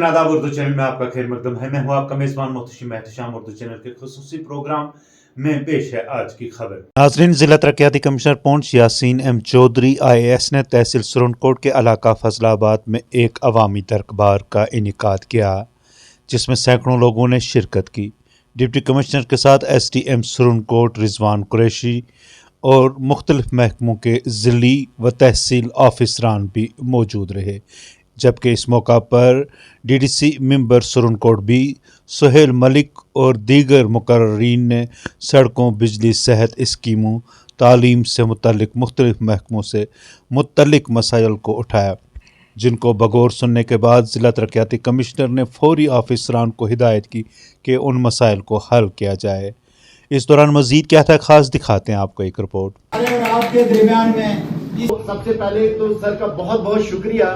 आदाब उर्दू चैनल में आपका खैर मकदम है। मैं हूं आपका मेज़बान मोहतशिम एहतशाम। उर्दू चैनल के खुसूसी प्रोग्राम में पेश है आज की खबर। नाज़रीन, जिला तरक्याती commissioner Poonch Yasin M Chaudhary IAS ने तहसील सुरनकोट के इलाका फजलाबाद में एक अवामी दरबार का इनेकाद किया, जिसमें सैकड़ों लोगों ने शिरकत की। डिप्टी कमिश्नर के साथ SDM सुरनकोट रिजवान कुरैशी और मुख्तलिफ महकमों के ज़िली व तहसील ऑफिसरान भी मौजूद रहे, जबकि इस मौका पर DDC मेंबर सुरनकोट भी सुहेल मलिक और दीगर मुकर्ररीन ने सड़कों, बिजली, सेहत स्कीमों, तालीम से मुतल्लिक मुख्तलिफ महकमों से मुतल्लिक मसाइल को उठाया, जिनको बगौर सुनने के बाद ज़िला तरक्याती कमिश्नर ने फौरी ऑफिसरान को हिदायत की कि उन मसाइल को हल किया जाए। इस दौरान मजीद क्या था खास, दिखाते हैं आपको एक रिपोर्ट। आपके दरमियान में सबसे पहले तो सर का बहुत बहुत शुक्रिया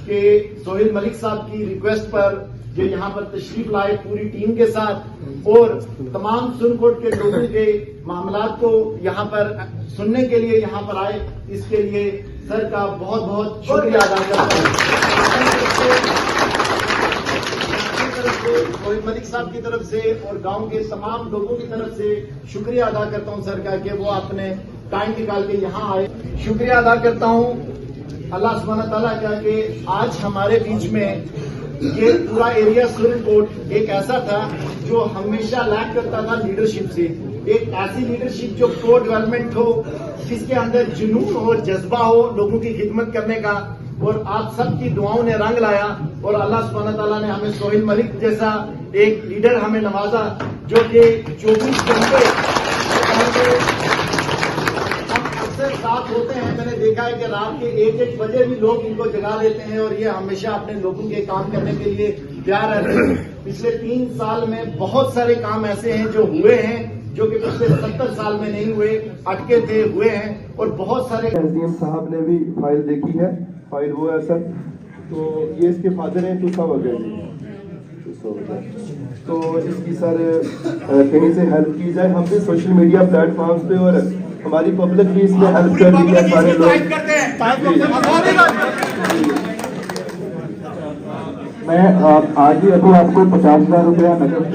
कि सोहेल मलिक साहब की रिक्वेस्ट पर जो यहाँ पर तशरीफ लाए पूरी टीम के साथ और तमाम सुरनकोट के लोगों के मामलात को यहाँ पर सुनने के लिए यहाँ पर आए, इसके लिए सर का बहुत बहुत शुक्रिया अदा करता हूँ। सोहेल मलिक साहब की तरफ से और गांव के तमाम लोगों की तरफ से शुक्रिया अदा करता हूं सर का कि वो आपने टाइम निकाल के यहाँ आए। शुक्रिया अदा करता हूं अल्लाह सुब्हानहू तआला का कि आज हमारे बीच में ये पूरा एरिया सुरनकोट एक ऐसा था जो हमेशा लैक करता था लीडरशिप से। एक ऐसी लीडरशिप जो प्रो डेवलपमेंट हो, जिसके अंदर जुनून और जज्बा हो लोगों की खिदमत करने का, और आप सबकी दुआओं ने रंग लाया और अल्लाह सुब्हानहू तआला ने हमें सोहेल मलिक जैसा एक लीडर हमें नवाजा, जो कि 24 घंटे हम अक्सर साथ होते हैं। मैंने देखा है कि रात के 1-1 बजे भी लोग इनको जगा देते हैं और ये हमेशा अपने लोगों के काम करने के लिए तैयार रहते हैं। पिछले 3 साल में बहुत सारे काम ऐसे हैं जो हुए हैं जो कि पिछले 70 साल में नहीं हुए, अटके थे, हुए हैं। और बहुत सारे SDM साहब ने भी फाइल देखी है, फाइल वो है सर, तो ये इसके फादर हैं तुसा वगैरह, तो इसकी सर कहीं से हेल्प की जाए। हम भी सोशल मीडिया प्लेटफॉर्म्स पे और हमारी पब्लिक भी इसमें हेल्प कर रही है। सारे लोग मैं आज ही अभी आपको 50,000 रुपया नकद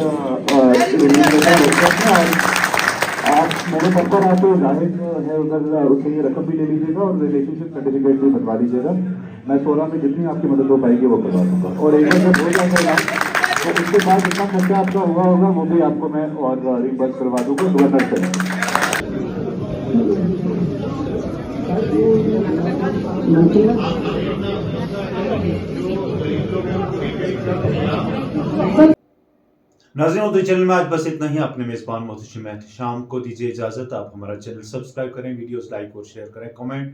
आप मेरे पत्थर आपको जाहिर है उधर उससे ये रकम भी ले लीजिएगा और रिलेशनशिप सर्टिफिकेट भी बनवा लीजिएगा। मैं 16 में जितनी आपकी मदद हो पाएगी वो करवा दूंगा, और एक बार जब हो जाएगा तो उसके बाद जितना खर्चा आपका हुआ होगा वो भी आपको मैं और रिबर्स करवा दूंगा गवर्नर से। नाज़रीन, उर्दू चैनल में आज बस इतना ही। अपने मेज़बान मोहतशिम एहतशाम को दीजिए इजाजत। आप हमारा चैनल सब्सक्राइब करें, वीडियोस लाइक और शेयर करें, कमेंट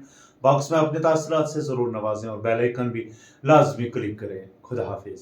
बॉक्स में अपने तासरात से जरूर नवाजें और बेल आइकन भी लाजमी क्लिक करें। खुदा हाफिज।